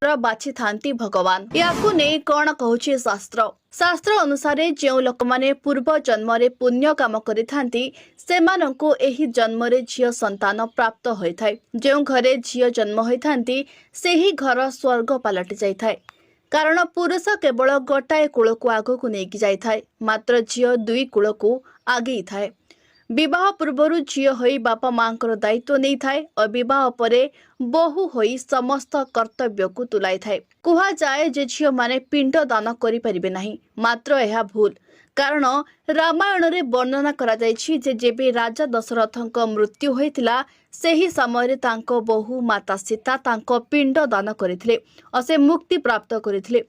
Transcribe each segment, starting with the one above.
बाछि थांती भगवान याकू नहीं कौन कहूछि शास्त्र शास्त्र अनुसार जो लोक माने पूर्व जन्म रे पुण्य काम करिथांती सेमानंकु एही जन्म रे झियो संतान प्राप्त होइथाय जो घरे झियो जन्म होइथांती सेही घर स्वर्ग पलटि जाइथाय कारण पुरुष केवल गोटाए कूल को आगक नहीं जाइथाय मात्र झियो दुई कूल को आगे थाए विवाह पूर्व झियो होई बापा मांकर दायित्व नहीं थाए और विवाह परे बहु होई समस्त कर्तव्य को तुलाई थाए कुहा जाए जे झियो माने पिंड दान करि परिबे नाही मात्र यह भूल कारण रामायण रे वर्णना करा जायछि जे जेबे राजा दशरथक मृत्यु होइतिला सेही समय तांको बहु माता सीता तांको पिंड दान करथिले और से मुक्ति प्राप्त करथिले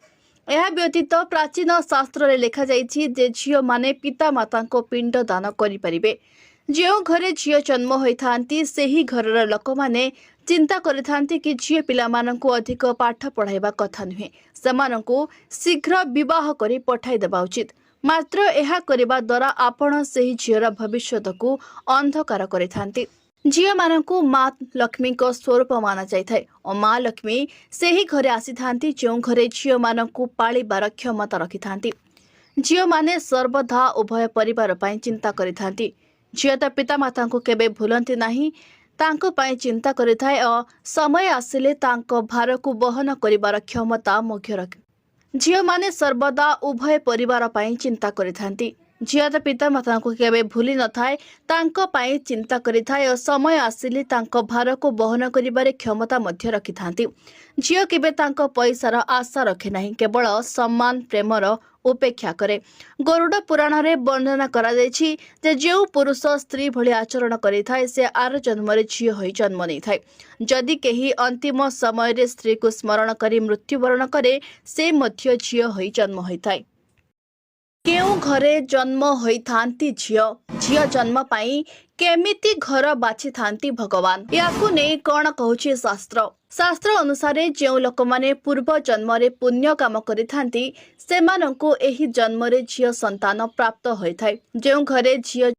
यह व्यतीत प्राचीन शास्त्र रे लिखा जायछि जे झियो माने पिता माता को पिंड दान करि परिबे जो घरे झियो जन्म होइथांती सेही घरर लोक माने चिंता करिथांती कि झियो पिला माननकु अधिक पाठ पढ़ाइबा कथा नुहे सेमाननकु शीघ्र विवाह करि पठाई देबा उचित मात्र यह करबा द्वारा आपण सेही झियोर भविष्यत को अंधकार करिथांती झियो माननकु माँ लक्ष्मी को स्वरूप माना जाइथाय और माँ लक्ष्मी सेही घरे आसीथांती जो घरे झियो माननकु पाळिबार क्षमता रखिथांती झियो माने सर्वदा उभय परिवार पई चिंता करिथांती झियो तो पिता माता को केबे भूलंती नाही तांको पई चिंता करिथाय और समय आसिले तांको भार को बहन करिबार क्षमता मुख्य रखे झियो माने सर्वदा उभय परिवार पई चिंता करिथांती झियो तो पिता माता को केबे भूली न थाए तांको पई चिंता करिथाय और समय आसिले तांको भार को बहन करिबारे क्षमता मध्य रखिथांती झियो केबे तांको पैसार आशा रखे नाही केवल सम्मान प्रेमर उपेक्षा करे गरुड़ पुराण रे वर्णना करा जायछि जे जो पुरुष स्त्री भली आचरण करिथाय से आर जन्म रे झियो होई जन्म नै थाय जदि केही अंतिम समय रे स्त्री को स्मरण करी मृत्युवरण करे से मध्य झियो होई जन्म होइथाय केउ घरे जन्म होइथांती झियो झियो जन्म पाई केमिति घर बाछि थांती भगवान याकू नै कोन कहूछि शास्त्र शास्त्र अनुसार जो लोक माने पूर्व जन्म रे पुण्य काम करिथांती सेमानंकु एही जन्म रे झियो संतान प्राप्त होइथाय जो घरे झियो